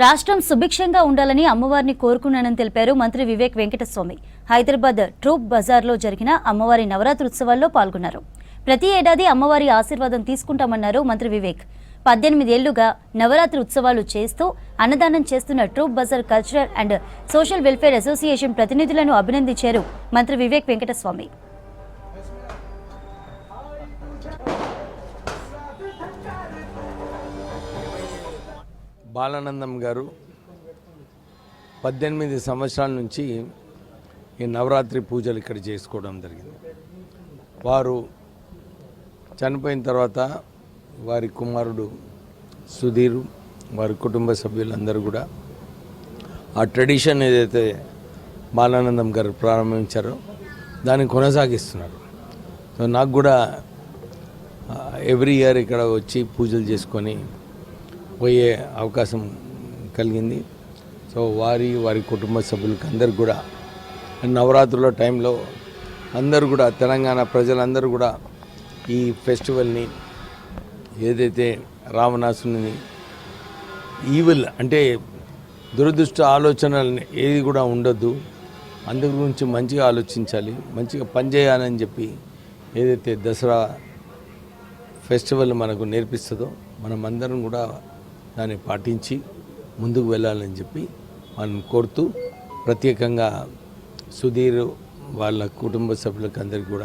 రాష్ట్రం సుభిక్షంగా ఉండాలని అమ్మవారిని కోరుకున్నానని తెలిపారు మంత్రి వివేక్ వెంకటస్వామి. హైదరాబాద్ ట్రూప్ బజార్లో జరిగిన అమ్మవారి నవరాత్రి ఉత్సవాల్లో పాల్గొన్నారు. ప్రతి ఏడాది అమ్మవారి ఆశీర్వాదం తీసుకుంటామన్నారు మంత్రి వివేక్. 18 ఏళ్లుగా నవరాత్రి ఉత్సవాలు చేస్తూ అన్నదానం చేస్తున్న Troop Bazar cultural and social welfare association ప్రతినిధులను అభినందించారు మంత్రి వివేక్ వెంకటస్వామి. బాలానందం గారు 18 సంవత్సరాల నుంచి ఈ నవరాత్రి పూజలు ఇక్కడ చేసుకోవడం జరిగింది. వారు చనిపోయిన తర్వాత వారి కుమారుడు సుధీర్, వారి కుటుంబ సభ్యులందరూ కూడా ఆ ట్రెడిషన్ ఏదైతే బాలానందం గారు ప్రారంభించారో దాన్ని కొనసాగిస్తున్నారు. సో నాకు కూడా ఎవ్రీ ఇయర్ ఇక్కడ వచ్చి పూజలు చేసుకొని పోయే అవకాశం కలిగింది. సో వారి కుటుంబ సభ్యులకి అందరు కూడా నవరాత్రుల టైంలో అందరూ కూడా తెలంగాణ ప్రజలందరూ కూడా ఈ ఫెస్టివల్ని ఏదైతే రావణాసుని ఈవిల్ అంటే దురదృష్ట ఆలోచనలు ఏది కూడా ఉండొద్దు, అందు గురించి మంచిగా ఆలోచించాలి, మంచిగా పనిచేయాలని చెప్పి ఏదైతే దసరా ఫెస్టివల్ మనకు నేర్పిస్తుందో మనం అందరం కూడా దాన్ని పాటించి ముందుకు వెళ్ళాలని చెప్పి మనం కోరుతూ ప్రత్యేకంగా సుధీర్ వాళ్ళ కుటుంబ సభ్యులకు అందరికీ కూడా